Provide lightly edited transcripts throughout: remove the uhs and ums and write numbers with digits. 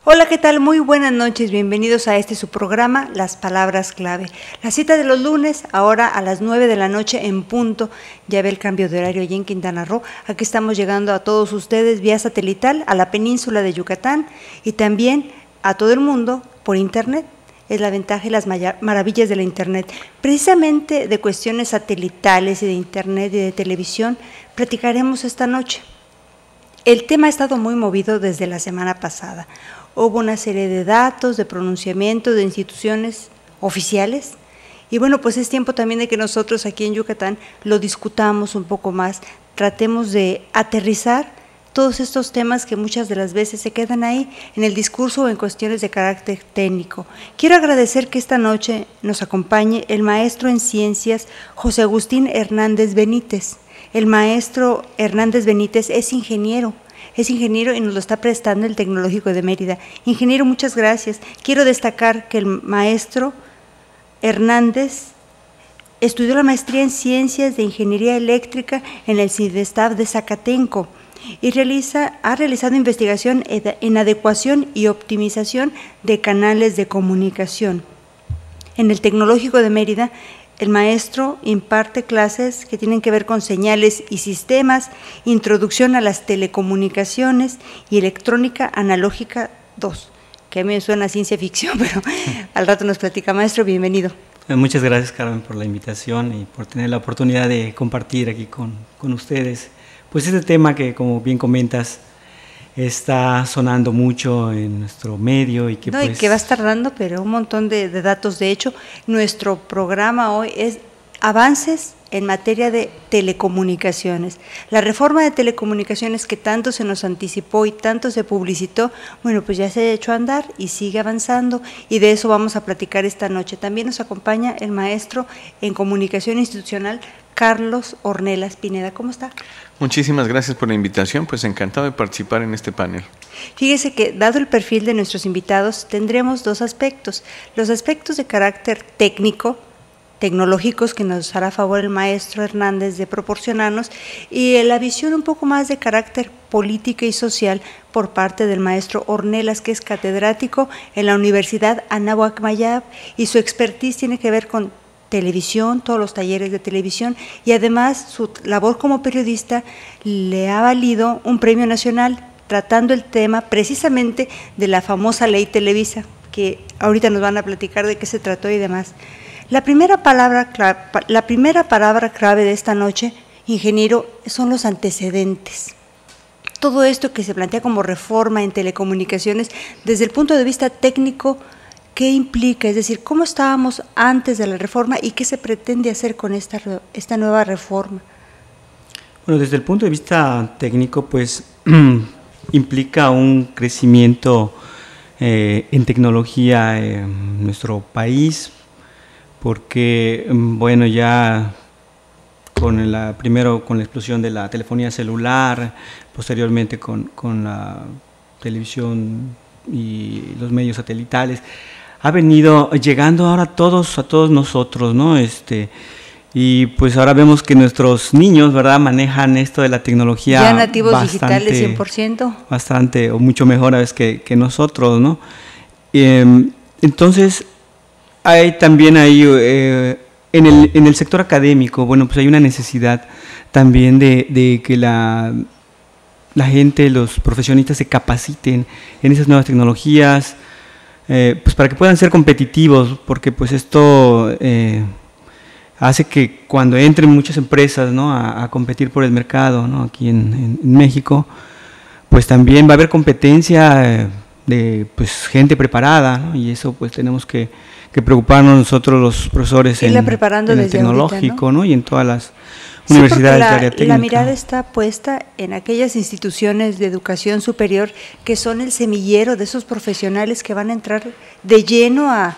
Hola, ¿qué tal? Muy buenas noches, bienvenidos a su programa, Las Palabras Clave. La cita de los lunes, ahora a las 9 de la noche en punto, ya ve el cambio de horario allí en Quintana Roo. Aquí estamos llegando a todos ustedes vía satelital, a la península de Yucatán y también a todo el mundo por internet. Es la ventaja y las maravillas de la internet. Precisamente de cuestiones satelitales y de internet y de televisión, platicaremos esta noche. El tema ha estado muy movido desde la semana pasada. Hubo una serie de datos, de pronunciamientos de instituciones oficiales y bueno, pues es tiempo también de que nosotros aquí en Yucatán lo discutamos un poco más, tratemos de aterrizar todos estos temas que muchas de las veces se quedan ahí en el discurso o en cuestiones de carácter técnico. Quiero agradecer que esta noche nos acompañe el maestro en ciencias José Agustín Hernández Benítez. El maestro Hernández Benítez es ingeniero y nos lo está prestando el Tecnológico de Mérida. Ingeniero, muchas gracias. Quiero destacar que el maestro Hernández estudió la maestría en Ciencias de Ingeniería Eléctrica en el CIDESTAB de Zacatenco y ha realizado investigación en adecuación y optimización de canales de comunicación. En el Tecnológico de Mérida, el maestro imparte clases que tienen que ver con señales y sistemas, introducción a las telecomunicaciones y electrónica analógica 2, que a mí me suena a ciencia ficción, pero al rato nos platica. Maestro, bienvenido. Muchas gracias, Carmen, por la invitación y por tener la oportunidad de compartir aquí con ustedes. Pues este tema que, como bien comentas, está sonando mucho en nuestro medio y que y que va a estar dando pero un montón de datos. De hecho, nuestro programa hoy es avances en materia de telecomunicaciones. La reforma de telecomunicaciones que tanto se nos anticipó y tanto se publicitó, bueno, pues ya se ha hecho andar y sigue avanzando y de eso vamos a platicar esta noche. También nos acompaña el maestro en comunicación institucional, Carlos Ornelas Pineda. ¿Cómo está? Muchísimas gracias por la invitación, pues encantado de participar en este panel. Fíjese que, dado el perfil de nuestros invitados, tendremos dos aspectos. Los aspectos de carácter técnico, tecnológicos, que nos hará favor el maestro Hernández de proporcionarnos, y la visión un poco más de carácter política y social por parte del maestro Ornelas, que es catedrático en la Universidad Anáhuac Mayab, y su expertise tiene que ver con televisión, todos los talleres de televisión, y además su labor como periodista le ha valido un premio nacional tratando el tema precisamente de la famosa ley Televisa, que ahorita nos van a platicar de qué se trató y demás. La primera palabra clave de esta noche, ingeniero, son los antecedentes. Todo esto que se plantea como reforma en telecomunicaciones, desde el punto de vista técnico, ¿qué implica? Es decir, ¿cómo estábamos antes de la reforma y qué se pretende hacer con esta nueva reforma? Bueno, desde el punto de vista técnico, pues implica un crecimiento en tecnología en nuestro país, porque, bueno, ya primero con la explosión de la telefonía celular, posteriormente con la televisión y los medios satelitales, ha venido llegando ahora a todos nosotros, ¿no? Y pues ahora vemos que nuestros niños, ¿verdad?, manejan esto de la tecnología ya nativos digitales 100%. Bastante, o mucho mejor a veces que nosotros, ¿no? Entonces, hay también en el sector académico, bueno, pues hay una necesidad también de que la gente, los profesionistas se capaciten en esas nuevas tecnologías, pues para que puedan ser competitivos, porque pues esto hace que cuando entren muchas empresas, ¿no?, a competir por el mercado, ¿no?, aquí en México, pues también va a haber competencia de pues gente preparada, ¿no?, y eso pues tenemos que preocuparnos nosotros los profesores en el tecnológico, ¿no?, y en todas las universidades de área técnica. La mirada está puesta en aquellas instituciones de educación superior que son el semillero de esos profesionales que van a entrar de lleno a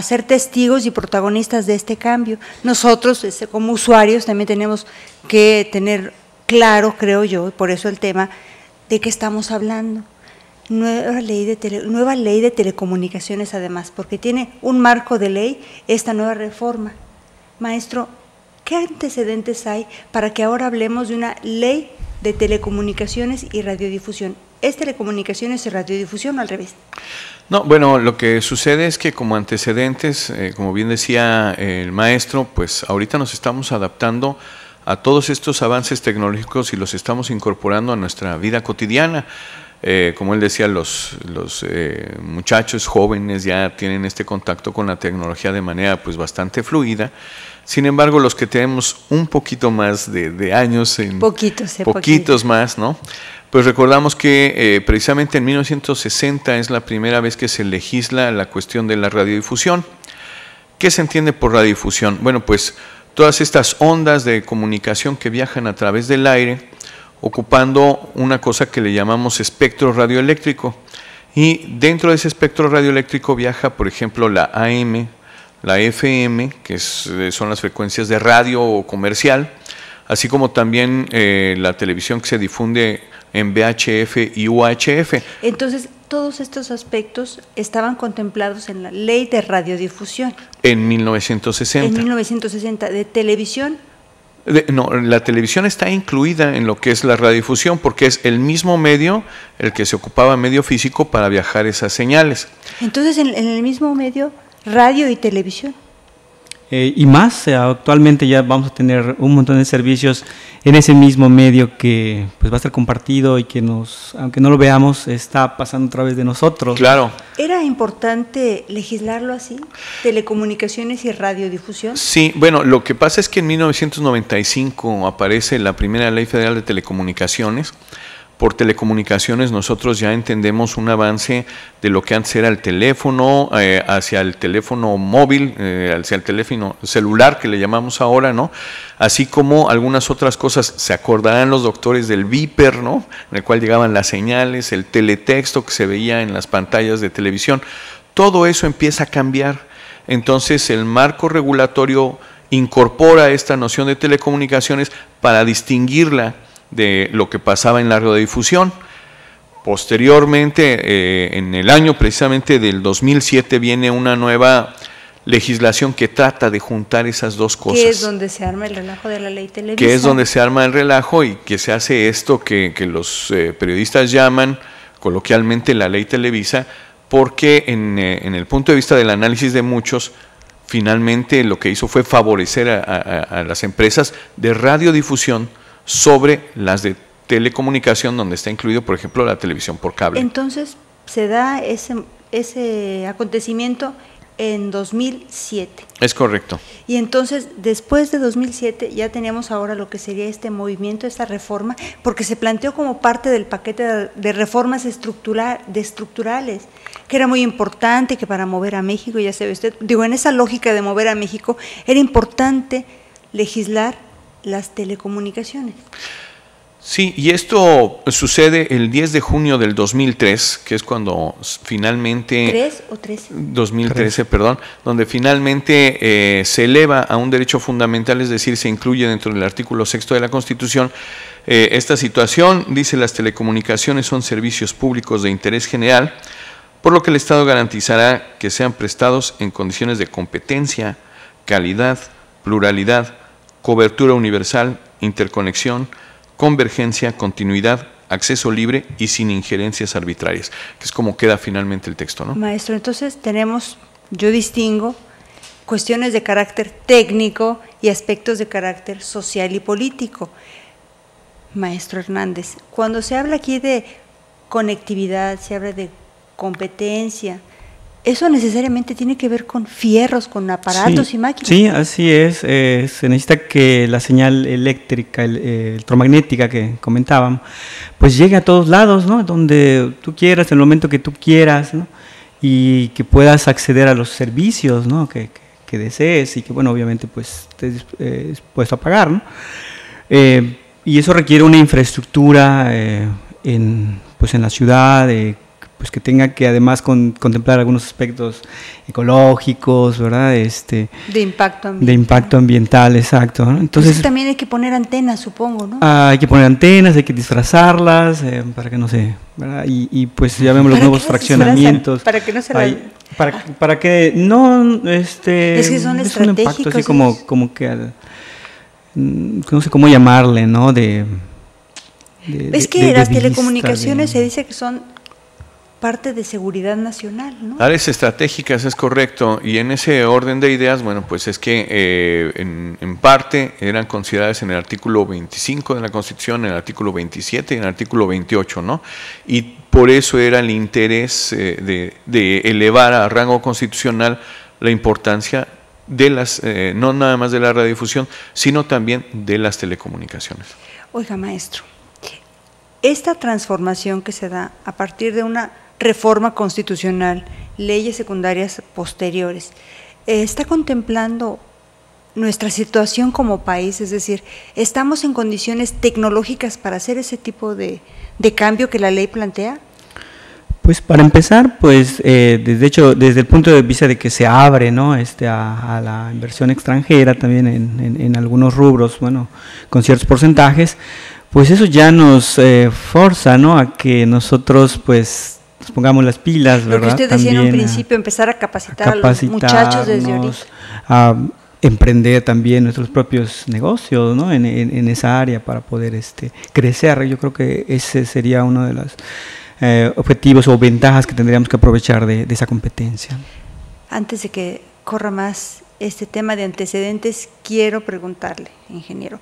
ser testigos y protagonistas de este cambio. Nosotros, como usuarios, también tenemos que tener claro, creo yo, y por eso el tema, de qué estamos hablando. Nueva ley de telecomunicaciones, además, porque tiene un marco de ley esta nueva reforma. Maestro, ¿qué antecedentes hay para que ahora hablemos de una ley de telecomunicaciones y radiodifusión. ¿Es telecomunicaciones y radiodifusión o al revés? No, bueno, lo que sucede es que como antecedentes, como bien decía el maestro, pues ahorita nos estamos adaptando a todos estos avances tecnológicos y los estamos incorporando a nuestra vida cotidiana. Como él decía, los muchachos jóvenes ya tienen este contacto con la tecnología de manera pues bastante fluida. Sin embargo, los que tenemos un poquito más de años, poquitos más, ¿no? Pues recordamos que precisamente en 1960 es la primera vez que se legisla la cuestión de la radiodifusión. ¿Qué se entiende por radiodifusión? Bueno, pues todas estas ondas de comunicación que viajan a través del aire, ocupando una cosa que le llamamos espectro radioeléctrico. Y dentro de ese espectro radioeléctrico viaja, por ejemplo, la AM, la FM, que son las frecuencias de radio o comercial, así como también la televisión que se difunde en VHF y UHF. Entonces, todos estos aspectos estaban contemplados en la Ley de Radiodifusión. En 1960. En 1960, de televisión. No, la televisión está incluida en lo que es la radiodifusión porque es el mismo medio el que se ocupaba medio físico para viajar esas señales. Entonces, en el mismo medio, radio y televisión. Y más, actualmente ya vamos a tener un montón de servicios en ese mismo medio que pues va a estar compartido y que aunque no lo veamos, está pasando a través de nosotros. Claro. ¿Era importante legislarlo así? ¿Telecomunicaciones y radiodifusión? Sí, bueno, lo que pasa es que en 1995 aparece la primera Ley Federal de Telecomunicaciones. Por telecomunicaciones nosotros ya entendemos un avance de lo que antes era el teléfono, hacia el teléfono móvil, hacia el teléfono celular que le llamamos ahora, ¿no? Así como algunas otras cosas, se acordarán los doctores del Viper, ¿no? En el cual llegaban las señales, el teletexto que se veía en las pantallas de televisión. Todo eso empieza a cambiar. Entonces el marco regulatorio incorpora esta noción de telecomunicaciones para distinguirla de lo que pasaba en la radiodifusión. Posteriormente, en el año precisamente del 2007, viene una nueva legislación que trata de juntar esas dos cosas. Que es donde se arma el relajo de la ley Televisa. Que es donde se arma el relajo y que se hace esto que los periodistas llaman coloquialmente la ley Televisa, porque en el punto de vista del análisis de muchos, finalmente lo que hizo fue favorecer a las empresas de radiodifusión sobre las de telecomunicación, donde está incluido, por ejemplo, la televisión por cable. Entonces, se da ese acontecimiento en 2007. Es correcto. Y entonces, después de 2007, ya teníamos ahora lo que sería este movimiento, esta reforma, porque se planteó como parte del paquete de reformas estructurales, que era muy importante, que para mover a México, ya sabe usted, en esa lógica de mover a México, era importante legislar las telecomunicaciones. Sí, y esto sucede el 10 de junio del 2003, que es cuando finalmente… ¿3 o 13? 2013, 3. Perdón, donde finalmente se eleva a un derecho fundamental, es decir, se incluye dentro del artículo 6 de la Constitución esta situación. Dice: las telecomunicaciones son servicios públicos de interés general, por lo que el Estado garantizará que sean prestados en condiciones de competencia, calidad, pluralidad, cobertura universal, interconexión, convergencia, continuidad, acceso libre y sin injerencias arbitrarias, que es como queda finalmente el texto, ¿no? Maestro, entonces yo distingo cuestiones de carácter técnico y aspectos de carácter social y político. Maestro Hernández, cuando se habla aquí de conectividad, se habla de competencia, ¿eso necesariamente tiene que ver con fierros, con aparatos y máquinas? Sí, así es. Se necesita que la señal eléctrica, electromagnética que comentábamos, pues llegue a todos lados, ¿no? Donde tú quieras, en el momento que tú quieras, ¿no? Y que puedas acceder a los servicios, ¿no? que desees y que, bueno, obviamente, pues estés dispuesto a pagar, ¿no? Y eso requiere una infraestructura en la ciudad, pues que tenga que además contemplar algunos aspectos ecológicos, ¿verdad? De impacto ambiental. De impacto ambiental, exacto, ¿no? Entonces también hay que poner antenas, supongo, ¿no? Hay que poner antenas, hay que disfrazarlas para que no se, ¿verdad? Y pues ya vemos los nuevos fraccionamientos. Para que no se para que no, es que son es estratégicos. un impacto así como que no sé cómo llamarle, ¿no? Es que las telecomunicaciones se dice que son parte de seguridad nacional, ¿no? Áreas estratégicas, es correcto, y en ese orden de ideas, bueno, pues es que en parte eran consideradas en el artículo 25 de la Constitución, en el artículo 27 y en el artículo 28, ¿no? Y por eso era el interés de elevar a rango constitucional la importancia de las, no nada más de la radiodifusión, sino también de las telecomunicaciones. Oiga, maestro, esta transformación que se da a partir de una reforma constitucional, leyes secundarias posteriores, ¿está contemplando nuestra situación como país? Es decir, ¿estamos en condiciones tecnológicas para hacer ese tipo de cambio que la ley plantea? Pues para empezar, pues desde el punto de vista de que se abre, ¿no?, a la inversión extranjera también en algunos rubros, bueno, con ciertos porcentajes, pues eso ya nos forza, ¿no?, a que nosotros pues nos pongamos las pilas, ¿verdad? Lo que usted decía en un principio, empezar a capacitar a los muchachos desde ahorita. A emprender también nuestros propios negocios, ¿no?, en esa área para poder crecer. Yo creo que ese sería uno de los objetivos o ventajas que tendríamos que aprovechar de esa competencia. Antes de que corra más este tema de antecedentes, quiero preguntarle, ingeniero,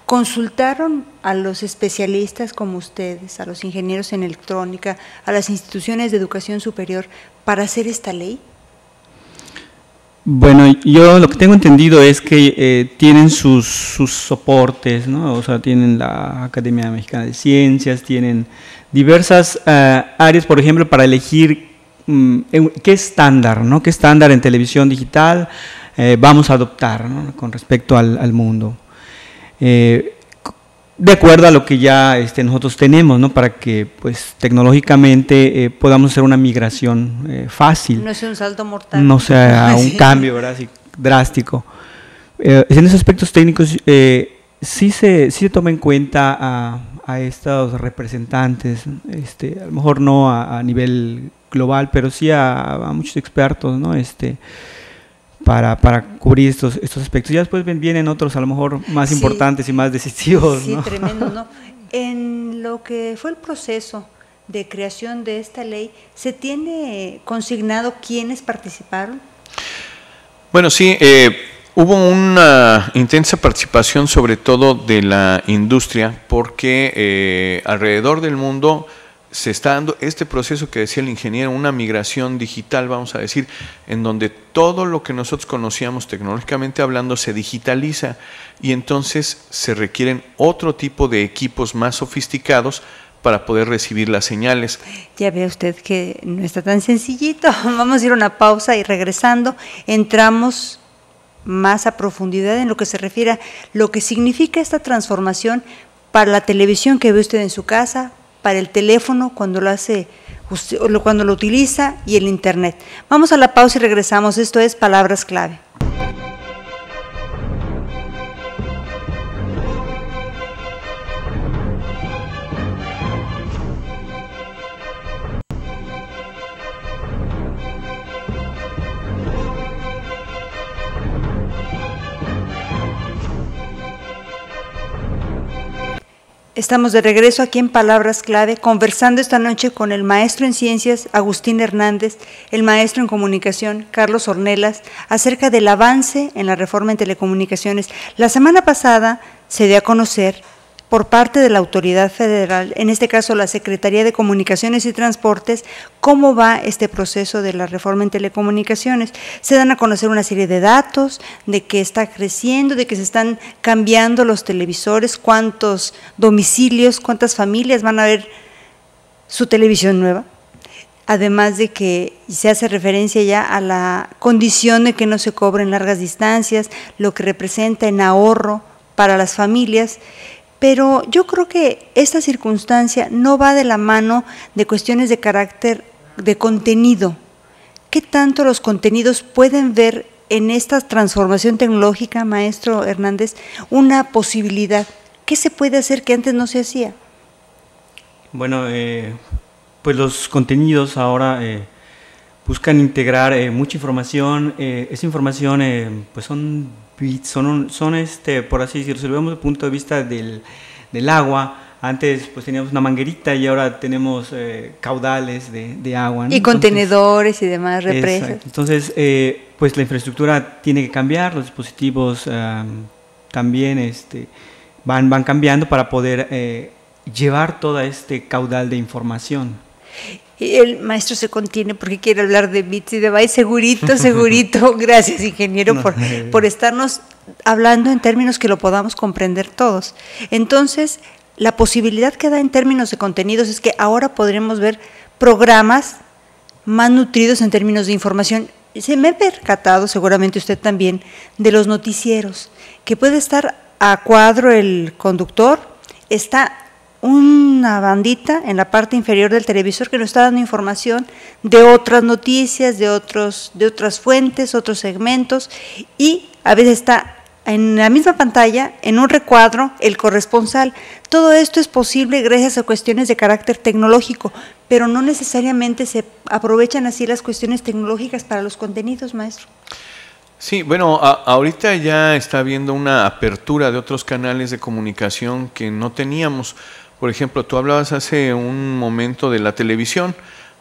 ¿consultaron a los especialistas como ustedes, a los ingenieros en electrónica, a las instituciones de educación superior para hacer esta ley? Bueno, yo lo que tengo entendido es que tienen sus soportes, ¿no? O sea, tienen la Academia Mexicana de Ciencias, tienen diversas áreas, por ejemplo, para elegir qué estándar, ¿no?, qué estándar en televisión digital vamos a adoptar, ¿no?, con respecto al mundo. De acuerdo a lo que ya nosotros tenemos, ¿no?, para que pues tecnológicamente podamos hacer una migración fácil. No sea un salto mortal. No sea un cambio, ¿verdad?, así, drástico. En esos aspectos técnicos sí se toma en cuenta a estos representantes, a lo mejor no a nivel global, pero sí a muchos expertos, ¿no?, para cubrir estos aspectos. Ya después vienen otros a lo mejor más importantes y más decisivos, sí, ¿no? Tremendo, ¿no? En lo que fue el proceso de creación de esta ley, ¿se tiene consignado quiénes participaron? Bueno, sí, hubo una intensa participación sobre todo de la industria porque alrededor del mundo se está dando este proceso que decía el ingeniero, una migración digital, vamos a decir, en donde todo lo que nosotros conocíamos tecnológicamente hablando se digitaliza y entonces se requieren otro tipo de equipos más sofisticados para poder recibir las señales. Ya ve usted que no está tan sencillito. Vamos a ir a una pausa y regresando entramos más a profundidad en lo que se refiere a lo que significa esta transformación para la televisión que ve usted en su casa, para el teléfono cuando lo hace, cuando lo utiliza y el internet. Vamos a la pausa y regresamos. Esto es Palabras Clave. Estamos de regreso aquí en Palabras Clave, conversando esta noche con el maestro en Ciencias, Agustín Hernández, el maestro en Comunicación, Carlos Ornelas, acerca del avance en la reforma en telecomunicaciones. La semana pasada se dio a conocer por parte de la autoridad federal, en este caso la Secretaría de Comunicaciones y Transportes, cómo va este proceso de la reforma en telecomunicaciones. Se dan a conocer una serie de datos de que está creciendo, de que se están cambiando los televisores, cuántos domicilios, cuántas familias van a ver su televisión nueva. Además de que se hace referencia ya a la condición de que no se cobren largas distancias, lo que representa en ahorro para las familias. Pero yo creo que esta circunstancia no va de la mano de cuestiones de carácter de contenido. ¿Qué tanto los contenidos pueden ver en esta transformación tecnológica, maestro Hernández, una posibilidad? ¿Qué se puede hacer que antes no se hacía? Bueno, pues los contenidos ahora buscan integrar mucha información. Esa información pues son bits, son por así decirlo, si lo vemos desde el punto de vista del agua, Antes pues teníamos una manguerita y ahora tenemos caudales de agua, ¿no? Y contenedores y demás, represas. Exacto. Entonces, pues la infraestructura tiene que cambiar, los dispositivos también van cambiando para poder llevar todo este caudal de información. Y el maestro se contiene porque quiere hablar de bits y de bytes, segurito. Gracias, ingeniero, por estarnos hablando en términos que lo podamos comprender todos. Entonces, la posibilidad que da en términos de contenidos es que ahora podremos ver programas más nutridos en términos de información. Se me ha percatado, seguramente usted también, de los noticieros, que puede estar a cuadro el conductor, está una bandita en la parte inferior del televisor que nos está dando información de otras noticias, de otras fuentes, otros segmentos, y a veces está en la misma pantalla, en un recuadro, el corresponsal. Todo esto es posible gracias a cuestiones de carácter tecnológico, pero no necesariamente se aprovechan así las cuestiones tecnológicas para los contenidos, maestro. Sí, bueno, ahorita ya está habiendo una apertura de otros canales de comunicación que no teníamos. Por ejemplo, tú hablabas hace un momento de la televisión.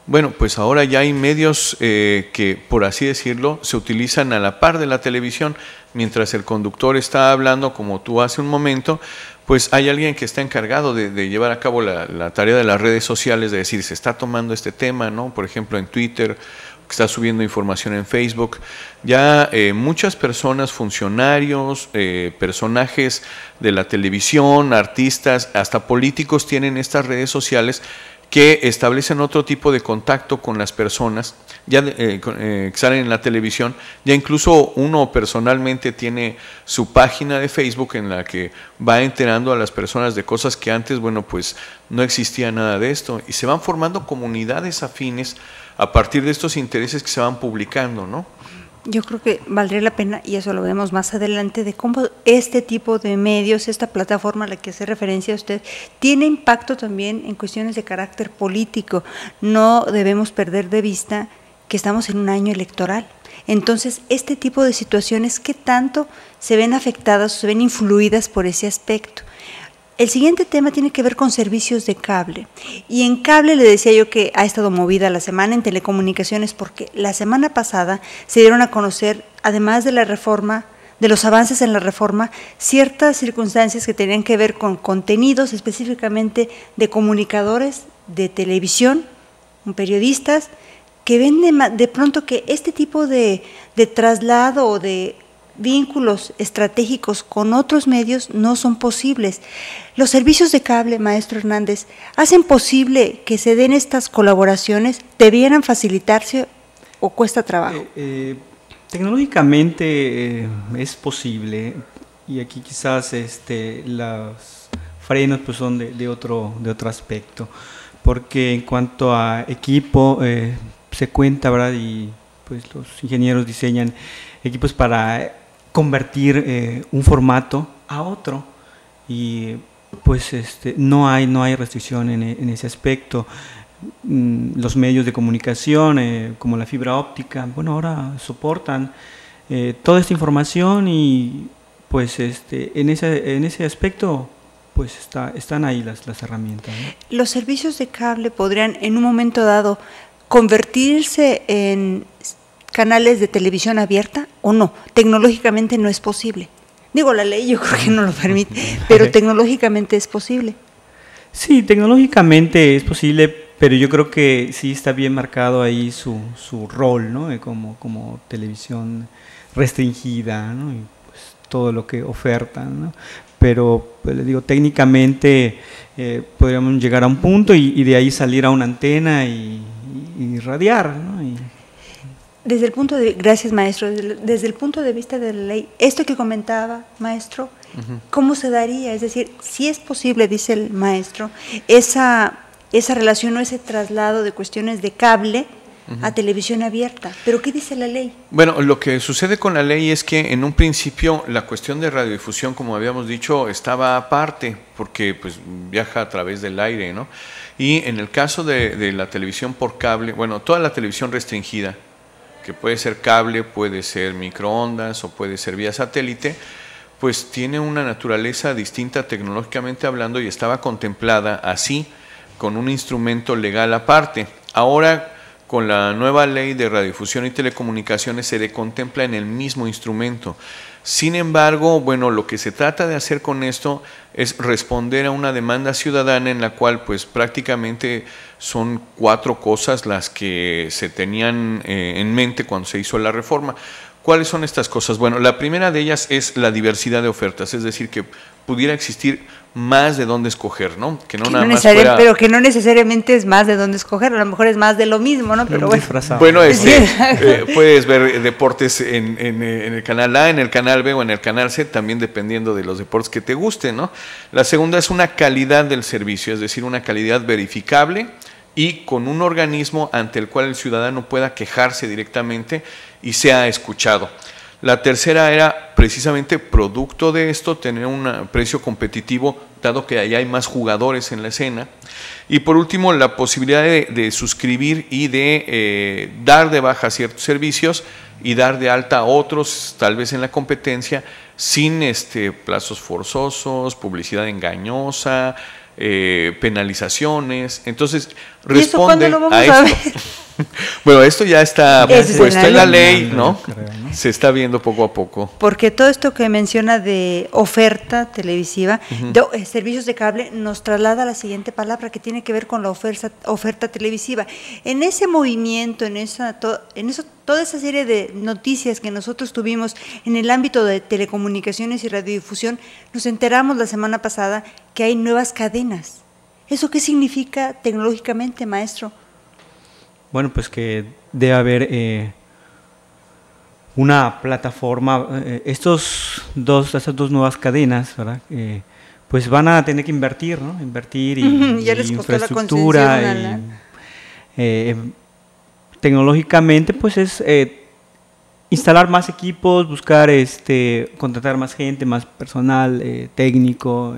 Bueno, pues ahora ya hay medios que, por así decirlo, se utilizan a la par de la televisión. Mientras el conductor está hablando, como tú hace un momento, pues hay alguien que está encargado de llevar a cabo la tarea de las redes sociales, de decir, se está tomando este tema, ¿no? Por ejemplo, en Twitter, que está subiendo información en Facebook. Ya muchas personas, funcionarios, personajes de la televisión, artistas, hasta políticos tienen estas redes sociales que establecen otro tipo de contacto con las personas, ya que salen en la televisión. Ya incluso uno personalmente tiene su página de Facebook en la que va enterando a las personas de cosas que antes, bueno, pues no existía nada de esto, y se van formando comunidades afines a partir de estos intereses que se van publicando, ¿no? Yo creo que valdría la pena, y eso lo vemos más adelante, de cómo este tipo de medios, esta plataforma a la que hace referencia usted, tiene impacto también en cuestiones de carácter político. No debemos perder de vista que estamos en un año electoral. Entonces, este tipo de situaciones, ¿qué tanto se ven afectadas o se ven influidas por ese aspecto? El siguiente tema tiene que ver con servicios de cable, y en cable le decía yo que ha estado movida la semana, en telecomunicaciones, porque la semana pasada se dieron a conocer, además de la reforma, de los avances en la reforma, ciertas circunstancias que tenían que ver con contenidos específicamente de comunicadores de televisión, periodistas, que ven de pronto que este tipo de traslado o de vínculos estratégicos con otros medios no son posibles. Los servicios de cable, maestro Hernández, ¿hacen posible que se den estas colaboraciones? ¿Debieran facilitarse o cuesta trabajo? Tecnológicamente es posible, y aquí quizás los frenos pues son de otro aspecto, porque en cuanto a equipo se cuenta, ¿verdad? Y pues los ingenieros diseñan equipos para convertir un formato a otro, y pues no hay restricción en ese aspecto. Los medios de comunicación como la fibra óptica, bueno, ahora soportan toda esta información, y pues en ese aspecto pues están ahí las herramientas, ¿no? Los servicios de cable podrían en un momento dado convertirse en canales de televisión abierta, o no, tecnológicamente no es posible. Digo, la ley yo creo que no lo permite, pero tecnológicamente es posible. Sí, tecnológicamente es posible, pero yo creo que sí está bien marcado ahí su rol, ¿no? Como televisión restringida, ¿no? Y pues todo lo que ofertan, ¿no? Pero pues, le digo, técnicamente podríamos llegar a un punto y de ahí salir a una antena y radiar, ¿no? Desde el punto de, gracias maestro, desde el punto de vista de la ley, esto que comentaba maestro, ¿cómo se daría? Es decir, si es posible, dice el maestro, esa relación o ese traslado de cuestiones de cable a televisión abierta, ¿pero qué dice la ley? Bueno, lo que sucede con la ley es que en un principio la cuestión de radiodifusión, como habíamos dicho, estaba aparte, porque pues viaja a través del aire, ¿no? Y en el caso de la televisión por cable, bueno, toda la televisión restringida, que puede ser cable, puede ser microondas o puede ser vía satélite, pues tiene una naturaleza distinta tecnológicamente hablando y estaba contemplada así, con un instrumento legal aparte. Ahora, con la nueva ley de radiodifusión y telecomunicaciones se le contempla en el mismo instrumento. Sin embargo, bueno, lo que se trata de hacer con esto es responder a una demanda ciudadana en la cual pues prácticamente son 4 cosas las que se tenían en mente cuando se hizo la reforma. ¿Cuáles son estas cosas? Bueno, la primera de ellas es la diversidad de ofertas, es decir, que pudiera existir más de dónde escoger, ¿no? Que no nada más fuera... Pero que no necesariamente es más de dónde escoger, a lo mejor es más de lo mismo, ¿no? Pero bueno. Bueno, puedes ver deportes en el canal A, en el canal B o en el canal C, también dependiendo de los deportes que te gusten, ¿no? La segunda es una calidad del servicio, es decir, una calidad verificable y con un organismo ante el cual el ciudadano pueda quejarse directamente y sea escuchado. La tercera era precisamente producto de esto, tener un precio competitivo, dado que allá hay más jugadores en la escena. Y por último, la posibilidad de suscribir y de dar de baja ciertos servicios y dar de alta a otros, tal vez en la competencia, sin plazos forzosos, publicidad engañosa, penalizaciones. Entonces, responde a esto. Bueno, esto ya está puesto en la ley, ¿no? Se está viendo poco a poco. Porque todo esto que menciona de oferta televisiva, de servicios de cable, nos traslada a la siguiente palabra que tiene que ver con la oferta televisiva. En ese movimiento, toda esa serie de noticias que nosotros tuvimos en el ámbito de telecomunicaciones y radiodifusión, nos enteramos la semana pasada que hay nuevas cadenas. ¿Eso qué significa tecnológicamente, maestro? Bueno, pues que debe haber una plataforma, estas dos nuevas cadenas, ¿verdad? Pues van a tener que invertir, ¿no? Invertir y ya les costó infraestructura tecnológicamente, pues es instalar más equipos, buscar contratar más gente, más personal técnico.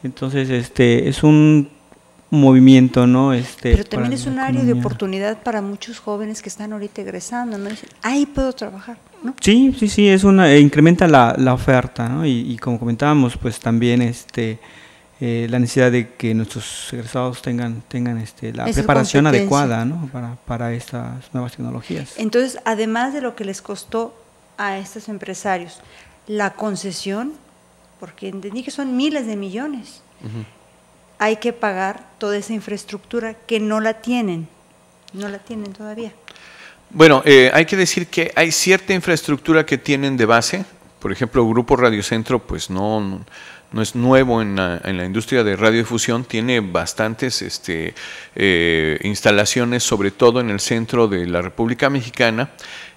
Entonces, es un movimiento, ¿no? Pero también es un área de oportunidad para muchos jóvenes que están ahorita egresando, ¿no? Dicen, ahí puedo trabajar, ¿no? Sí, es incrementa la oferta, ¿no? Y como comentábamos, pues también la necesidad de que nuestros egresados tengan la preparación adecuada, ¿no? para estas nuevas tecnologías. Entonces, además de lo que les costó a estos empresarios, la concesión, porque entendí que son miles de millones, hay que pagar toda esa infraestructura que no la tienen todavía. Bueno, hay que decir que hay cierta infraestructura que tienen de base. Por ejemplo, Grupo Radio Centro, pues no es nuevo en la industria de radiodifusión, tiene bastantes instalaciones, sobre todo en el centro de la República Mexicana,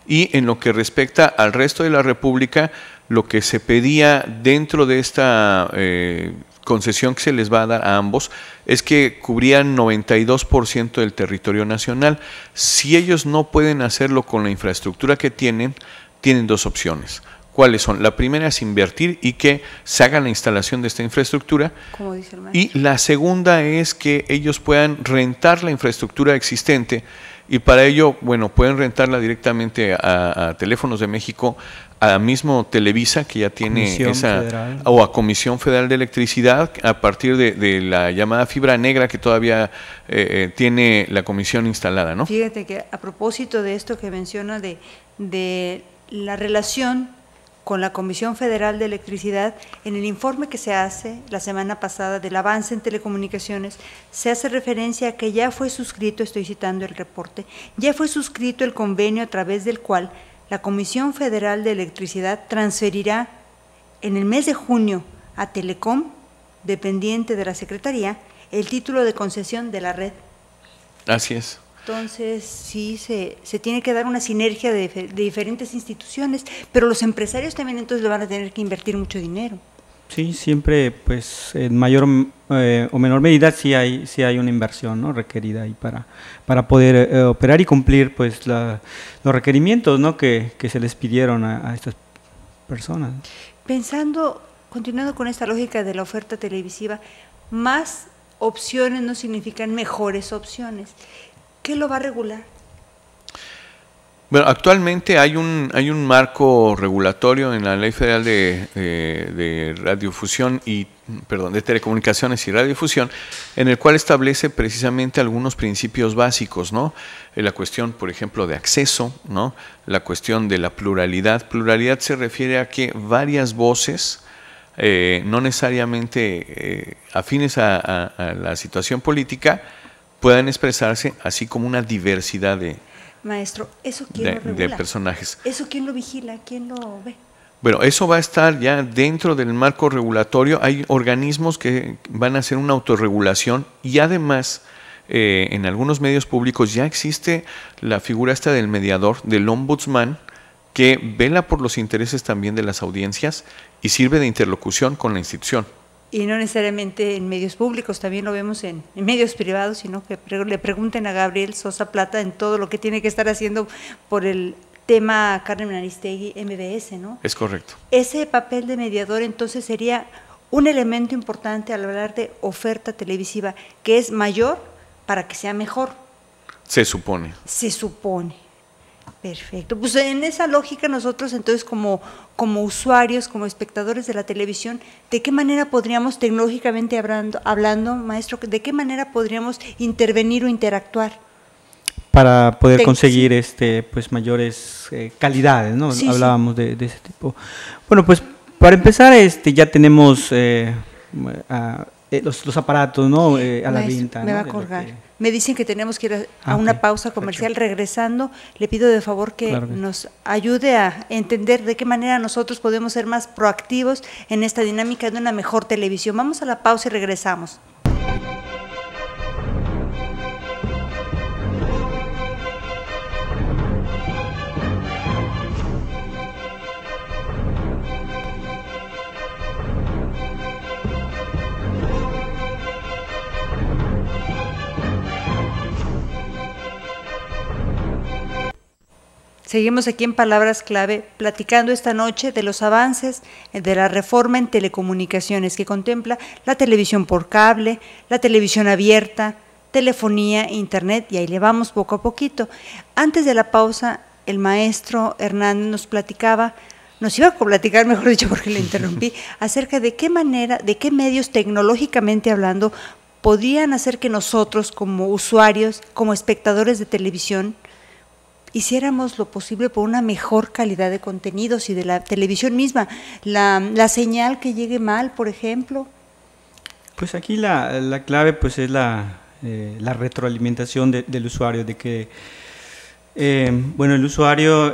y en lo que respecta al resto de la República, lo que se pedía dentro de esta concesión que se les va a dar a ambos es que cubrían 92% del territorio nacional. Si ellos no pueden hacerlo con la infraestructura que tienen 2 opciones. ¿Cuáles son? La primera es invertir y que se haga la instalación de esta infraestructura. Como dice el maestro. Y la segunda es que ellos puedan rentar la infraestructura existente y para ello, bueno, pueden rentarla directamente a Teléfonos de México, a mismo Televisa, que ya tiene o a Comisión Federal de Electricidad, a partir de la llamada fibra negra que todavía tiene la comisión instalada, ¿no? Fíjate que a propósito de esto que menciona de la relación con la Comisión Federal de Electricidad, en el informe que se hace la semana pasada del avance en telecomunicaciones, se hace referencia a que ya fue suscrito, estoy citando el reporte, ya fue suscrito el convenio a través del cual la Comisión Federal de Electricidad transferirá en el mes de junio a Telecom, dependiente de la Secretaría, el título de concesión de la red. Así es. Entonces, sí, se tiene que dar una sinergia de diferentes instituciones, pero los empresarios también entonces le van a tener que invertir mucho dinero. Sí, siempre, pues, en mayor o menor medida sí hay una inversión, ¿no? Requerida ahí para poder operar y cumplir, pues, los requerimientos, ¿no? que se les pidieron a estas personas. Continuando con esta lógica de la oferta televisiva, más opciones no significan mejores opciones. ¿Qué lo va a regular? Bueno, actualmente hay un marco regulatorio en la Ley Federal de Radiofusión de Telecomunicaciones y Radiodifusión, en el cual establece precisamente algunos principios básicos, ¿no? La cuestión, por ejemplo, de acceso, ¿no? La cuestión de la pluralidad. Pluralidad se refiere a que varias voces, no necesariamente afines a la situación política, puedan expresarse, así como una diversidad Maestro, ¿eso quién lo regula? De personajes. ¿Eso quién lo vigila? ¿Quién lo ve? Bueno, eso va a estar ya dentro del marco regulatorio. Hay organismos que van a hacer una autorregulación y además en algunos medios públicos ya existe la figura esta del mediador, del ombudsman, que vela por los intereses también de las audiencias y sirve de interlocución con la institución. Y no necesariamente en medios públicos, también lo vemos en medios privados, sino que le pregunten a Gabriel Sosa Plata en todo lo que tiene que estar haciendo por el tema Carmen Aristegui, MBS, ¿no? Es correcto. Ese papel de mediador entonces sería un elemento importante al hablar de oferta televisiva, que es mayor para que sea mejor. Se supone. Se supone. Perfecto. Pues en esa lógica nosotros entonces como usuarios, como espectadores de la televisión, ¿de qué manera podríamos tecnológicamente hablando, maestro, de qué manera podríamos intervenir o interactuar? Para poder conseguir pues mayores calidades, ¿no? Sí, hablábamos de ese tipo. Bueno, pues para empezar ya tenemos los aparatos, ¿no? A la venta. Me ¿no? va a colgar. Me dicen que tenemos que ir a una pausa comercial. Perfecto. Regresando, le pido de favor que nos ayude a entender de qué manera nosotros podemos ser más proactivos en esta dinámica de una mejor televisión. Vamos a la pausa y regresamos. Seguimos aquí en Palabras Clave, platicando esta noche de los avances de la reforma en telecomunicaciones que contempla la televisión por cable, la televisión abierta, telefonía, internet, y ahí le vamos poco a poquito. Antes de la pausa, el maestro Hernández nos iba a platicar, mejor dicho, porque le interrumpí, acerca de qué manera, de qué medios tecnológicamente hablando podrían hacer que nosotros como usuarios, como espectadores de televisión, hiciéramos lo posible por una mejor calidad de contenidos y de la televisión misma. La señal que llegue mal, por ejemplo. Pues aquí la clave pues es la retroalimentación del usuario, de que bueno, el usuario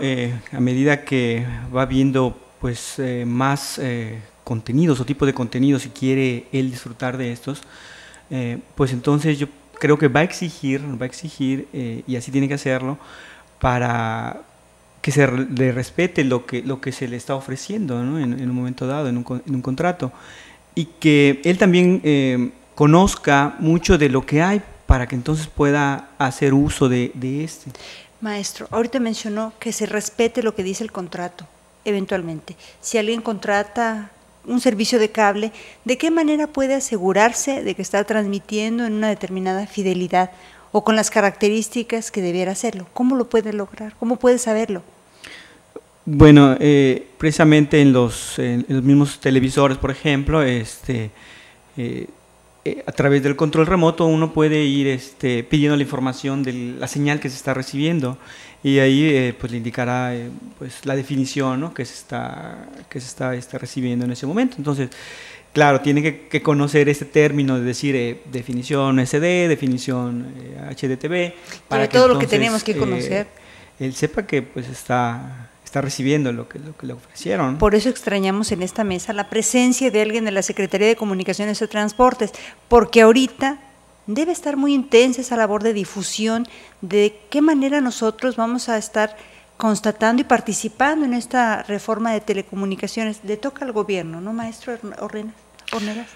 a medida que va viendo pues más contenidos o tipos de contenidos, si quiere él disfrutar de estos, pues entonces yo creo que va a exigir y así tiene que hacerlo, para que se le respete lo que se le está ofreciendo, ¿no? en un momento dado, en un contrato, y que él también conozca mucho de lo que hay para que entonces pueda hacer uso de este. Maestro, ahorita mencionó que se respete lo que dice el contrato, eventualmente. Si alguien contrata un servicio de cable, ¿de qué manera puede asegurarse de que está transmitiendo en una determinada fidelidad o con las características que debiera hacerlo? ¿Cómo lo puede lograr? ¿Cómo puede saberlo? Bueno, precisamente en los mismos televisores, por ejemplo, a través del control remoto uno puede ir pidiendo la información de la señal que se está recibiendo, y ahí pues le indicará pues la definición, ¿no? que se está recibiendo en ese momento. Entonces, claro, tiene que conocer este término de decir definición SD, definición HDTV. Para todo lo que tenemos que conocer. Él sepa que pues está recibiendo lo que le ofrecieron. Por eso extrañamos en esta mesa la presencia de alguien de la Secretaría de Comunicaciones y Transportes, porque ahorita debe estar muy intensa esa labor de difusión de qué manera nosotros vamos a estar constatando y participando en esta reforma de telecomunicaciones. Le toca al gobierno, ¿no, maestro Horneras?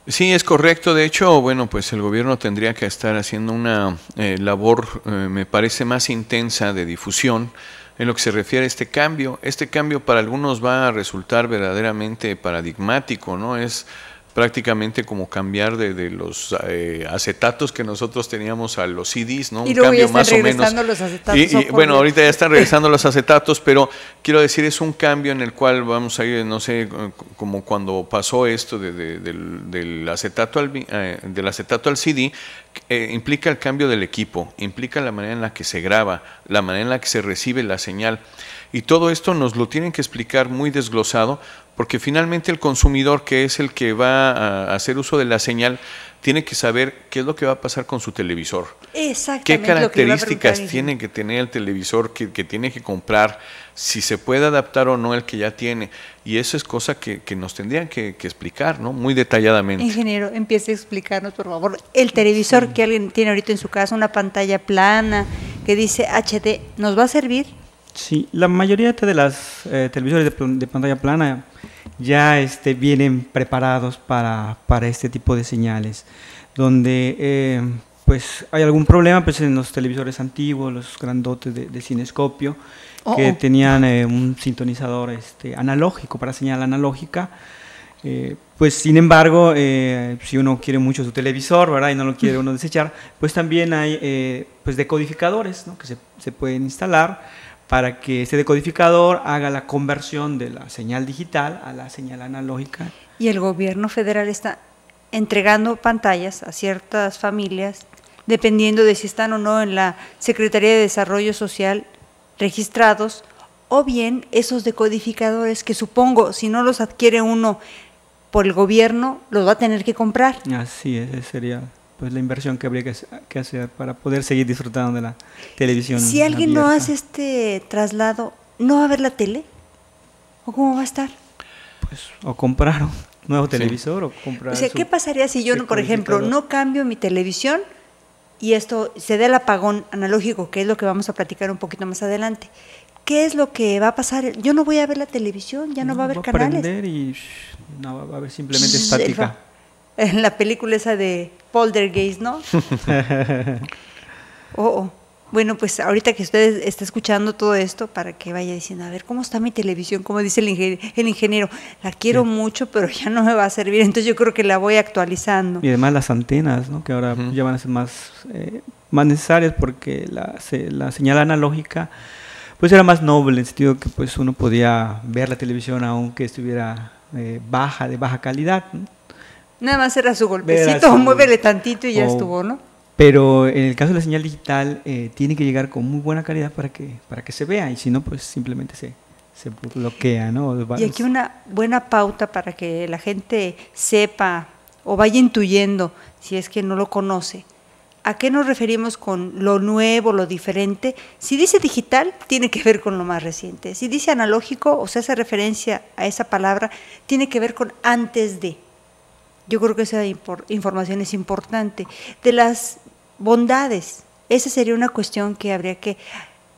Sí, es correcto. De hecho, bueno, pues el gobierno tendría que estar haciendo una labor, me parece, más intensa de difusión en lo que se refiere a este cambio. Este cambio para algunos va a resultar verdaderamente paradigmático, ¿no? Es prácticamente como cambiar de los acetatos que nosotros teníamos a los CDs, ¿no? Y Un luego cambio ya están más o menos. regresando los acetatos. Y bueno, ahorita ya están regresando los acetatos, pero quiero decir, es un cambio en el cual vamos a ir, no sé, como cuando pasó esto del acetato al CD, implica el cambio del equipo, implica la manera en la que se graba, la manera en la que se recibe la señal. Y todo esto nos lo tienen que explicar muy desglosado, porque finalmente el consumidor, que es el que va a hacer uso de la señal, tiene que saber qué es lo que va a pasar con su televisor. Exactamente. ¿Qué características tiene que tener el televisor que tiene que comprar? Si se puede adaptar o no el que ya tiene. Y eso es cosa que nos tendrían que explicar, ¿no? Muy detalladamente. Ingeniero, empiece a explicarnos, por favor. El televisor que alguien tiene ahorita en su casa, una pantalla plana que dice HD, ¿nos va a servir? Sí, la mayoría de las televisores de pantalla plana ya vienen preparados para este tipo de señales, donde pues hay algún problema pues en los televisores antiguos, los grandotes de cinescopio, que tenían un sintonizador analógico para señal analógica. Pues sin embargo, si uno quiere mucho su televisor, ¿verdad?, y no lo quiere uno desechar, pues también hay pues decodificadores, ¿no?, que se pueden instalar para que este decodificador haga la conversión de la señal digital a la señal analógica. Y el gobierno federal está entregando pantallas a ciertas familias, dependiendo de si están o no en la Secretaría de Desarrollo Social registrados, o bien esos decodificadores que supongo, si no los adquiere uno por el gobierno, los va a tener que comprar. Así es, esa sería pues la inversión que habría que hacer para poder seguir disfrutando de la televisión. Si alguien abierta. no hace este traslado, ¿no va a ver la tele? ¿O cómo va a estar? Pues o comprar un nuevo televisor o comprar. O sea, ¿qué pasaría si yo, por ejemplo, no cambio mi televisión y esto se da el apagón analógico, que es lo que vamos a platicar un poquito más adelante? ¿Qué es lo que va a pasar? Yo no voy a ver la televisión, ya no va a haber canales. Va a prender y no va a haber simplemente estática. En la película esa de Poltergeist, ¿no? Bueno, pues ahorita que usted está escuchando todo esto, para que vaya diciendo, a ver, ¿cómo está mi televisión? Como dice el ingeniero, la quiero mucho, pero ya no me va a servir, entonces yo creo que la voy actualizando. Y además las antenas, ¿no?, que ahora ya van a ser más necesarias, porque la señal analógica pues era más noble, en el sentido que pues uno podía ver la televisión aunque estuviera de baja calidad, ¿no? Nada más era su golpecito, muévele tantito y ya estuvo, ¿no? Pero en el caso de la señal digital tiene que llegar con muy buena calidad para que se vea, y si no, pues simplemente se bloquea, ¿no? Y aquí una buena pauta para que la gente sepa o vaya intuyendo, si es que no lo conoce, ¿a qué nos referimos con lo nuevo, lo diferente? Si dice digital, tiene que ver con lo más reciente. Si dice analógico, o se hace referencia a esa palabra, tiene que ver con antes de. Yo creo que esa información es importante. De las bondades, esa sería una cuestión que habría que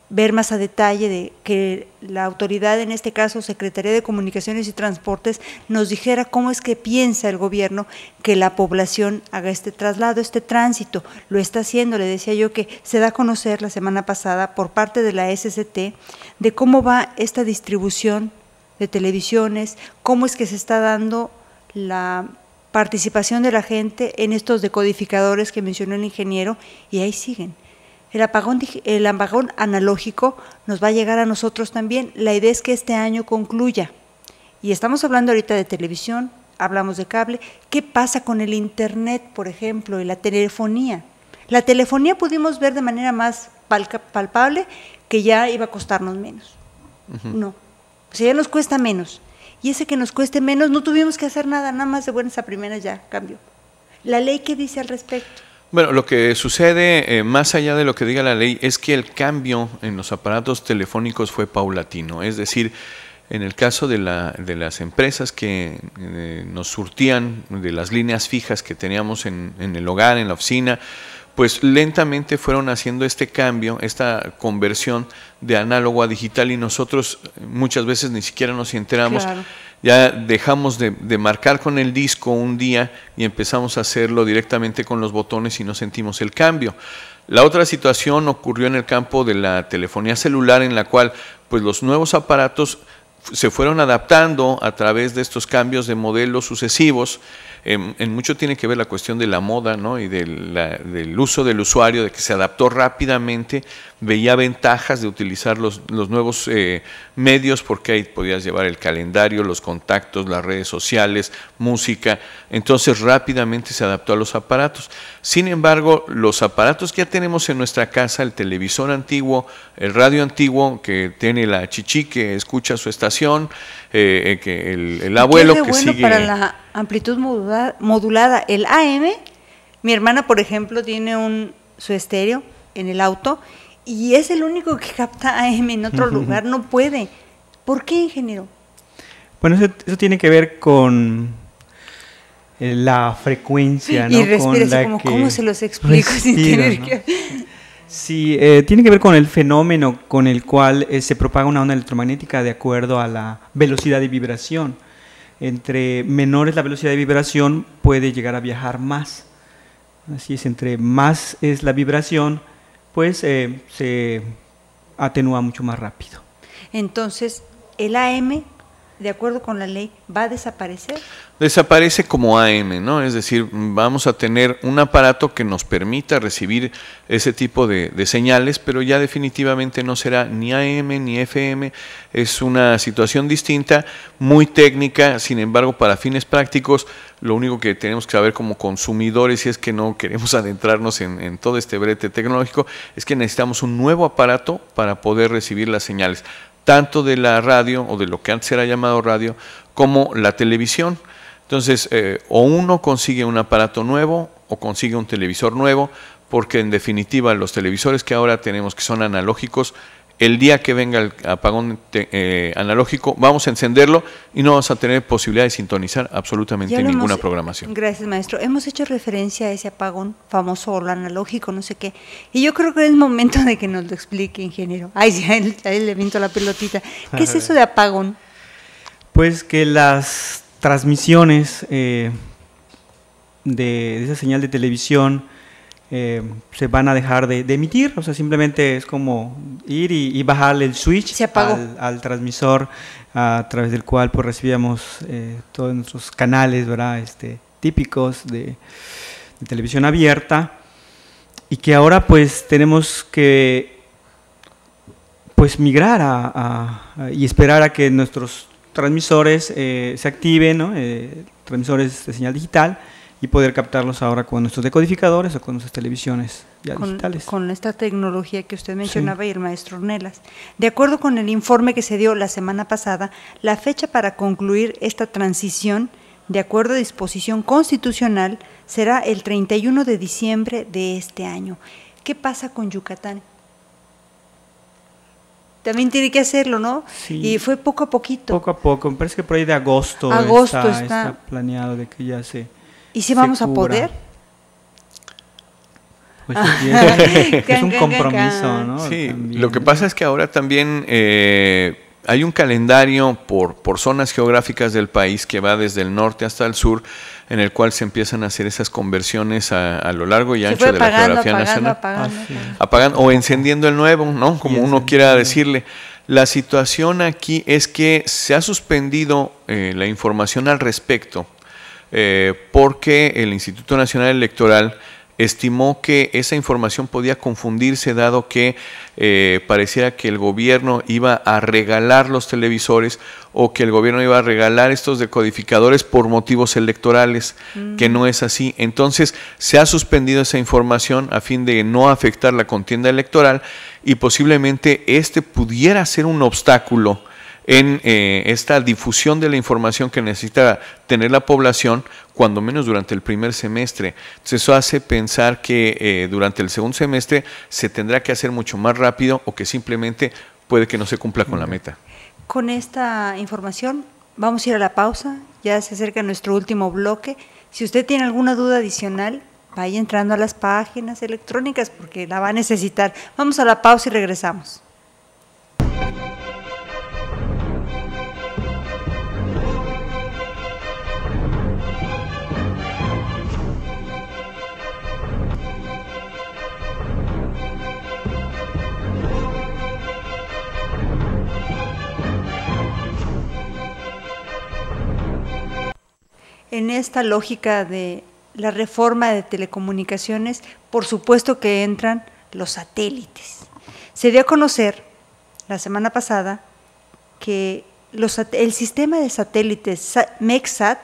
ver más a detalle, de que la autoridad, en este caso Secretaría de Comunicaciones y Transportes, nos dijera cómo es que piensa el gobierno que la población haga este traslado, este tránsito. Lo está haciendo, le decía yo que se da a conocer la semana pasada por parte de la SCT de cómo va esta distribución de televisiones, cómo es que se está dando la participación de la gente en estos decodificadores que mencionó el ingeniero, y ahí siguen. El apagón analógico nos va a llegar a nosotros también. La idea es que este año concluya. Y estamos hablando ahorita de televisión, hablamos de cable. ¿Qué pasa con el internet, por ejemplo, y la telefonía? La telefonía pudimos ver de manera más palpable que ya iba a costarnos menos. No, o sea, ya nos cuesta menos. Y ese que nos cueste menos, no tuvimos que hacer nada más de buenas a primeras, ya cambió. ¿La ley qué dice al respecto? Bueno, lo que sucede, más allá de lo que diga la ley, es que el cambio en los aparatos telefónicos fue paulatino. Es decir, en el caso de las empresas que nos surtían de las líneas fijas que teníamos en el hogar, en la oficina, pues lentamente fueron haciendo este cambio, esta conversión de análogo a digital, y nosotros muchas veces ni siquiera nos enteramos. Claro. Ya dejamos de marcar con el disco un día y empezamos a hacerlo directamente con los botones y no sentimos el cambio. La otra situación ocurrió en el campo de la telefonía celular, en la cual pues los nuevos aparatos se fueron adaptando a través de estos cambios de modelos sucesivos. en mucho tiene que ver la cuestión de la moda, ¿no? Y del uso del usuario, de que se adaptó rápidamente, veía ventajas de utilizar los nuevos medios, porque ahí podías llevar el calendario, los contactos, las redes sociales, música, entonces rápidamente se adaptó a los aparatos. Sin embargo, los aparatos que ya tenemos en nuestra casa, el televisor antiguo, el radio antiguo, que tiene la chichi que escucha su estación, que el abuelo que bueno sigue... para la amplitud modulada, el AM, mi hermana, por ejemplo, tiene su estéreo en el auto, y es el único que capta AM, en otro lugar no puede. ¿Por qué, ingeniero? Bueno, eso tiene que ver con la frecuencia, ¿no? Y respira como, ¿cómo se los explico sin tener, ¿no?, que...? Sí, tiene que ver con el fenómeno con el cual se propaga una onda electromagnética de acuerdo a la velocidad de vibración. Entre menor es la velocidad de vibración, puede llegar a viajar más. Así es, entre más es la vibración, pues se atenúa mucho más rápido. Entonces, el AM, de acuerdo con la ley, ¿va a desaparecer? Desaparece como AM, ¿no? Es decir, vamos a tener un aparato que nos permita recibir ese tipo de señales, pero ya definitivamente no será ni AM ni FM. Es una situación distinta, muy técnica. Sin embargo, para fines prácticos, lo único que tenemos que saber como consumidores, si es que no queremos adentrarnos en todo este brete tecnológico, es que necesitamos un nuevo aparato para poder recibir las señales, tanto de la radio, o de lo que antes era llamado radio, como la televisión. Entonces, o uno consigue un aparato nuevo, o consigue un televisor nuevo, porque en definitiva los televisores que ahora tenemos, que son analógicos, el día que venga el apagón analógico, vamos a encenderlo y no vamos a tener posibilidad de sintonizar absolutamente ninguna programación. Gracias, maestro. Hemos hecho referencia a ese apagón famoso, o lo analógico, no sé qué, y yo creo que es momento de que nos lo explique, ingeniero. Ay, sí, a él le viento la pelotita. ¿Qué es eso de apagón? Pues que las transmisiones de esa señal de televisión se van a dejar de emitir, o sea, simplemente es como ir y bajarle el switch al transmisor, a través del cual pues recibíamos todos nuestros canales, ¿verdad? Típicos de televisión abierta, y que ahora pues tenemos que pues migrar y esperar a que nuestros transmisores se activen, ¿no? Transmisores de señal digital, y poder captarlos ahora con nuestros decodificadores o con nuestras televisiones ya digitales. Con esta tecnología que usted mencionaba, sí, y el maestro Ornelas. De acuerdo con el informe que se dio la semana pasada, la fecha para concluir esta transición, de acuerdo a disposición constitucional, será el 31 de diciembre de este año. ¿Qué pasa con Yucatán? También tiene que hacerlo, ¿no? Sí. Y fue poco a poquito. Poco a poco, me parece que por ahí de agosto está planeado de que ya se... ¿Y si vamos a poder? Pues es un compromiso, ¿no? Sí, también. Lo que pasa es que ahora también hay un calendario por zonas geográficas del país que va desde el norte hasta el sur, en el cual se empiezan a hacer esas conversiones a lo largo y ancho de la geografía nacional. Apagando o encendiendo el nuevo, ¿no? Como uno quiera decirle. La situación aquí es que se ha suspendido la información al respecto, porque el Instituto Nacional Electoral estimó que esa información podía confundirse, dado que pareciera que el gobierno iba a regalar los televisores, o que el gobierno iba a regalar estos decodificadores por motivos electorales, que no es así. Entonces se ha suspendido esa información a fin de no afectar la contienda electoral, y posiblemente pudiera ser un obstáculo en esta difusión de la información que necesita tener la población, cuando menos durante el primer semestre. Entonces eso hace pensar que durante el segundo semestre se tendrá que hacer mucho más rápido, o que simplemente puede que no se cumpla con la meta. Con esta información vamos a ir a la pausa, ya se acerca nuestro último bloque. Si usted tiene alguna duda adicional, vaya entrando a las páginas electrónicas porque la va a necesitar. Vamos a la pausa y regresamos. en esta lógica de la reforma de telecomunicaciones, por supuesto que entran los satélites. Se dio a conocer la semana pasada que el sistema de satélites MEXSAT,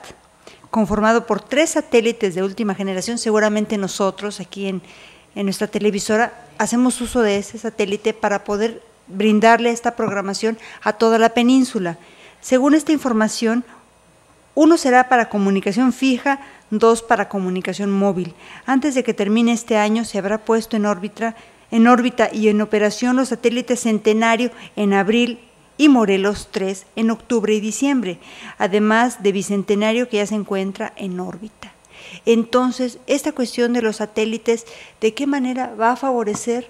conformado por 3 satélites de última generación, seguramente nosotros aquí en nuestra televisora hacemos uso de ese satélite para poder brindarle esta programación a toda la península. Según esta información, 1 será para comunicación fija, 2 para comunicación móvil. Antes de que termine este año se habrá puesto en órbita y en operación los satélites Centenario en abril y Morelos 3 en octubre y diciembre, además de Bicentenario, que ya se encuentra en órbita. Entonces, esta cuestión de los satélites, ¿de qué manera va a favorecer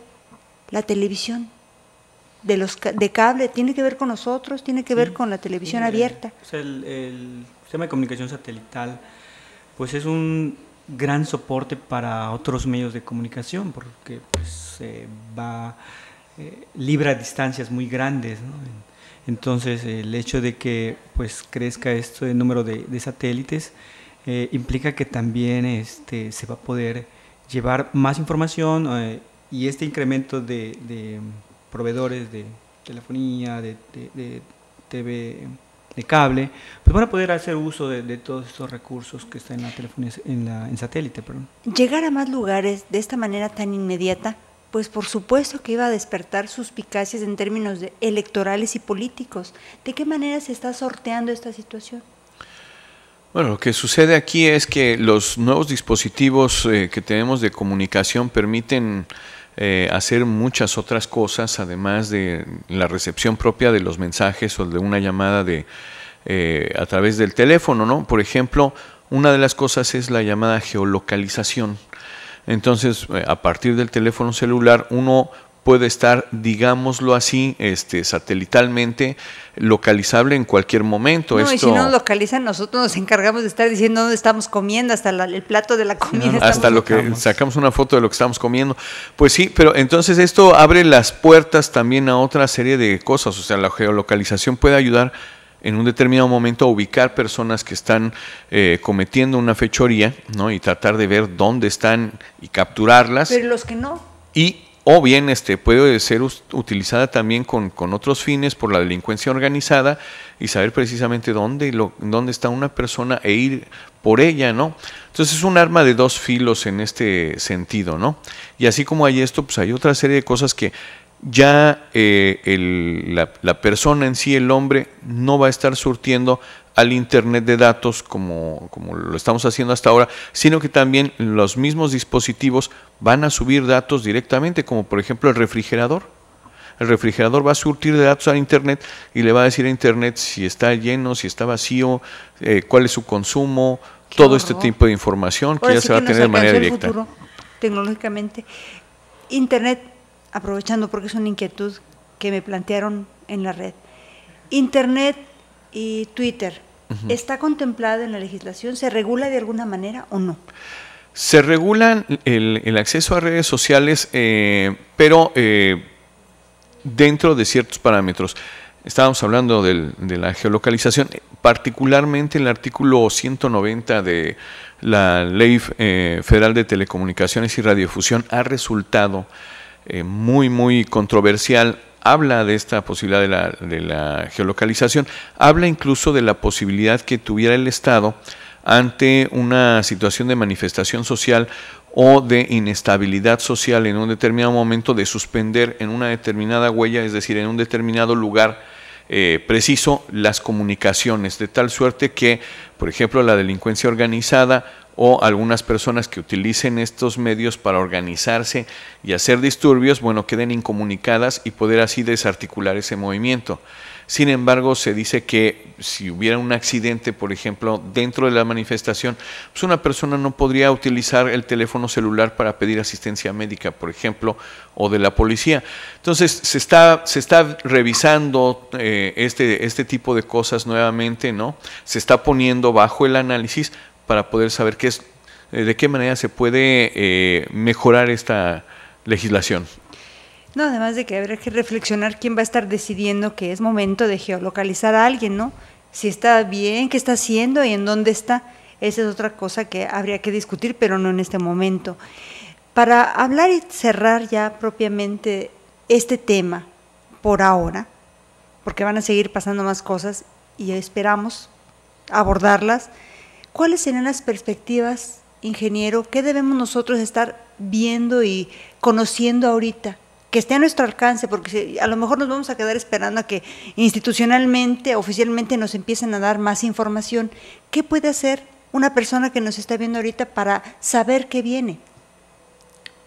la televisión? De cable, ¿tiene que ver con nosotros? ¿Tiene que ver con la televisión abierta? O sea, el sistema de comunicación satelital pues es un gran soporte para otros medios de comunicación, porque pues libra distancias muy grandes, ¿no? Entonces el hecho de que pues crezca el número de satélites implica que también se va a poder llevar más información y este incremento de proveedores de telefonía, de TV, de cable, pues van a poder hacer uso de todos estos recursos que están en la telefonía, en satélite, perdón. Llegar a más lugares de esta manera tan inmediata, pues por supuesto que iba a despertar suspicacias en términos electorales y políticos. ¿De qué manera se está sorteando esta situación? Bueno, lo que sucede aquí es que los nuevos dispositivos que tenemos de comunicación permiten hacer muchas otras cosas, además de la recepción propia de los mensajes o de una llamada a través del teléfono, ¿no? Por ejemplo, una de las cosas es la llamada geolocalización. Entonces, a partir del teléfono celular, uno puede estar, digámoslo así, satelitalmente localizable en cualquier momento. No, y si no nos localizan, nosotros nos encargamos de estar diciendo dónde estamos comiendo, hasta el plato de la comida. No, hasta lo que sacamos una foto de lo que estamos comiendo. Pues sí, pero entonces esto abre las puertas también a otra serie de cosas. O sea, la geolocalización puede ayudar en un determinado momento a ubicar personas que están cometiendo una fechoría, ¿no? Y tratar de ver dónde están y capturarlas. Pero los que no. O bien puede ser utilizada también con otros fines por la delincuencia organizada y saber precisamente dónde está una persona e ir por ella, ¿no? Entonces es un arma de 2 filos en este sentido, ¿no? Y así como hay esto, pues hay otra serie de cosas que ya la persona en sí, el hombre, no va a estar surtiendo al Internet de datos como lo estamos haciendo hasta ahora, sino que también los mismos dispositivos van a subir datos directamente, como por ejemplo el refrigerador. El refrigerador va a surtir de datos al Internet y le va a decir a Internet si está lleno, si está vacío, cuál es su consumo, todo este tipo de información que ya se va a tener de manera directa. Futuro, tecnológicamente. Internet, aprovechando porque es una inquietud que me plantearon en la red. Internet y Twitter, ¿está contemplado en la legislación? ¿Se regula de alguna manera o no? Se regula el acceso a redes sociales, pero dentro de ciertos parámetros. Estábamos hablando de la geolocalización, particularmente el artículo 190 de la Ley Federal de Telecomunicaciones y Radiofusión ha resultado muy, muy controversial. Habla de esta posibilidad de la geolocalización, habla incluso de la posibilidad que tuviera el Estado ante una situación de manifestación social o de inestabilidad social en un determinado momento, de suspender en una determinada huella, es decir, en un determinado lugar preciso, las comunicaciones, de tal suerte que, por ejemplo, la delincuencia organizada o algunas personas que utilicen estos medios para organizarse y hacer disturbios, bueno, queden incomunicadas y poder así desarticular ese movimiento. Sin embargo, se dice que si hubiera un accidente, por ejemplo, dentro de la manifestación, pues una persona no podría utilizar el teléfono celular para pedir asistencia médica, por ejemplo, o de la policía. Entonces, se está revisando este tipo de cosas nuevamente, ¿no? Se está poniendo bajo el análisis para poder saber de qué manera se puede mejorar esta legislación. No, además de que habrá que reflexionar quién va a estar decidiendo que es momento de geolocalizar a alguien, ¿no? Si está bien, qué está haciendo y en dónde está. esa es otra cosa que habría que discutir, pero no en este momento. Para hablar y cerrar ya propiamente este tema por ahora, porque van a seguir pasando más cosas y esperamos abordarlas, ¿cuáles serían las perspectivas, ingeniero? ¿Qué debemos nosotros estar viendo y conociendo ahorita? Que esté a nuestro alcance, porque a lo mejor nos vamos a quedar esperando a que institucionalmente, oficialmente nos empiecen a dar más información. ¿Qué puede hacer una persona que nos está viendo ahorita para saber qué viene?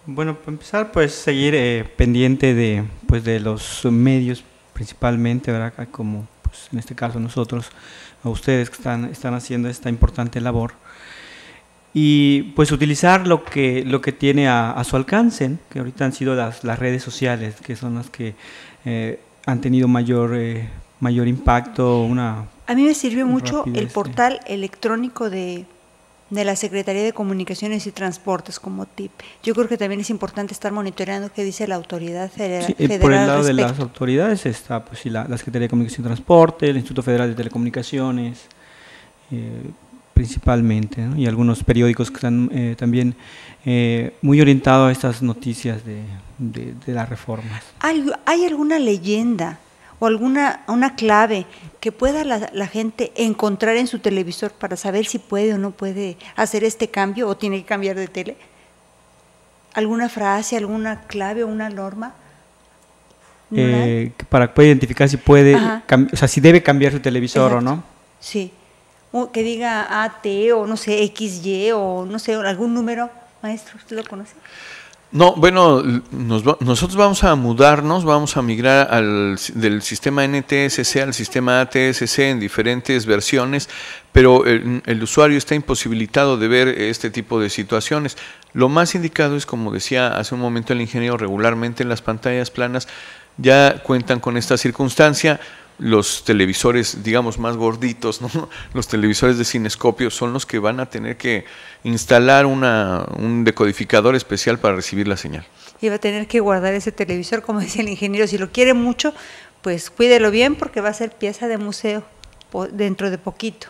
Bueno, para empezar, pues seguir pendiente de los medios principalmente, ¿verdad? Como pues, en este caso nosotros, a ustedes que están haciendo esta importante labor. Y pues utilizar lo que tiene a su alcance, ¿no? Que ahorita han sido las redes sociales, que son las que han tenido mayor impacto. A mí me sirvió mucho rapidez, el portal electrónico de la Secretaría de Comunicaciones y Transportes como tip. Yo creo que también es importante estar monitoreando qué dice la autoridad federal. Sí, por el lado de las autoridades está pues, sí, la Secretaría de Comunicación y Transporte, el Instituto Federal de Telecomunicaciones, principalmente, ¿no? Y algunos periódicos que están también muy orientados a estas noticias de las reformas. ¿Hay alguna leyenda o una clave que pueda la gente encontrar en su televisor para saber si puede o no puede hacer este cambio o tiene que cambiar de tele? ¿Alguna frase, alguna clave o una norma? Para que pueda identificar si puede, o sea, si debe cambiar su televisor. Exacto. O no. Sí. O que diga AT o no sé, XY o no sé, algún número. Maestro, ¿usted lo conoce? No, bueno, nosotros vamos a mudarnos, vamos a migrar del sistema NTSC al sistema ATSC en diferentes versiones, pero el usuario está imposibilitado de ver este tipo de situaciones. Lo más indicado es, como decía hace un momento el ingeniero, regularmente en las pantallas planas ya cuentan con esta circunstancia. Los televisores, digamos, más gorditos, ¿no? Los televisores de cinescopio son los que van a tener que instalar un decodificador especial para recibir la señal. Y va a tener que guardar ese televisor, como decía el ingeniero, si lo quiere mucho, pues cuídelo bien porque va a ser pieza de museo dentro de poquito.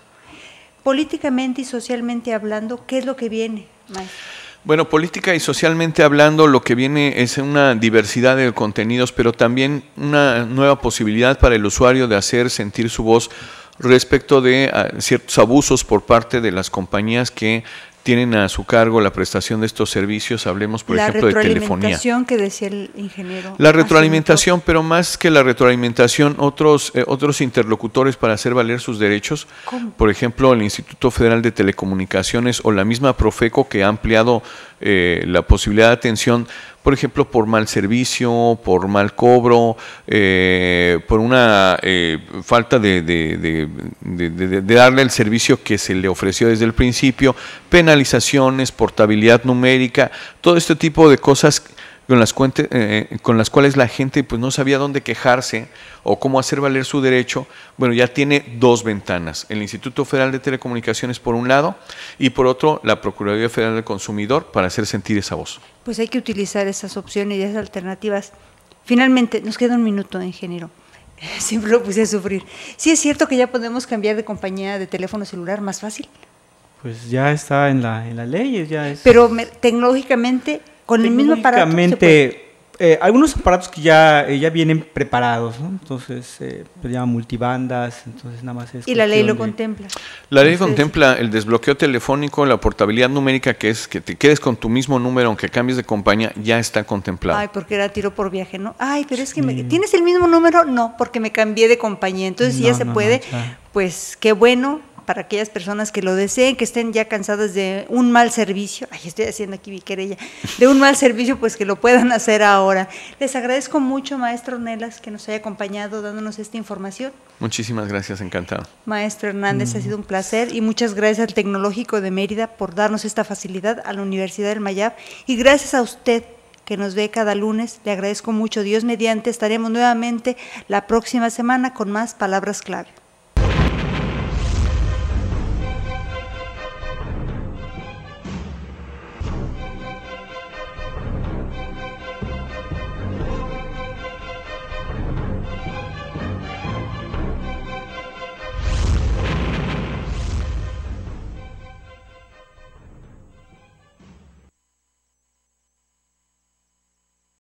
Políticamente y socialmente hablando, ¿qué es lo que viene, maestro? Bueno, política y socialmente hablando, lo que viene es una diversidad de contenidos, pero también una nueva posibilidad para el usuario de hacer sentir su voz respecto de ciertos abusos por parte de las compañías que tienen a su cargo la prestación de estos servicios. Hablemos, por ejemplo, de telefonía. La retroalimentación que decía el ingeniero. La retroalimentación, pero más que la retroalimentación, otros interlocutores para hacer valer sus derechos. ¿Cómo? Por ejemplo, el Instituto Federal de Telecomunicaciones o la misma Profeco, que ha ampliado la posibilidad de atención, por ejemplo, por mal servicio, por mal cobro, por una falta de darle el servicio que se le ofreció desde el principio, penalizaciones, portabilidad numérica, todo este tipo de cosas con las cuales la gente pues no sabía dónde quejarse o cómo hacer valer su derecho. Bueno, ya tiene dos ventanas, el Instituto Federal de Telecomunicaciones por un lado y por otro la Procuraduría Federal del Consumidor para hacer sentir esa voz. Pues hay que utilizar esas opciones y esas alternativas. Finalmente, nos queda un minuto, ingeniero. Siempre lo puse a sufrir. ¿Sí es cierto que ya podemos cambiar de compañía de teléfono celular más fácil? Pues ya está en la ley, ya es. Pero tecnológicamente, con el mismo aparato se puede. Algunos aparatos que ya vienen preparados, ¿no? Entonces se llama multibandas, entonces nada más es. Y la ley lo contempla. La ley contempla el desbloqueo telefónico, la portabilidad numérica, que es que te quedes con tu mismo número aunque cambies de compañía, ya está contemplado. Ay, porque era tiro por viaje, ¿no? Ay, pero es que ¿tienes el mismo número? No, porque me cambié de compañía. Entonces si ya se puede, pues qué bueno para aquellas personas que lo deseen, que estén ya cansadas de un mal servicio. Ay, estoy haciendo aquí mi querella. De un mal servicio, pues que lo puedan hacer ahora. Les agradezco mucho, maestro Ornelas, que nos haya acompañado dándonos esta información. Muchísimas gracias, encantado. Maestro Hernández, ha sido un placer y muchas gracias al Tecnológico de Mérida por darnos esta facilidad, a la Universidad del Mayab, y gracias a usted que nos ve cada lunes. Le agradezco mucho. Dios mediante, estaremos nuevamente la próxima semana con más palabras clave.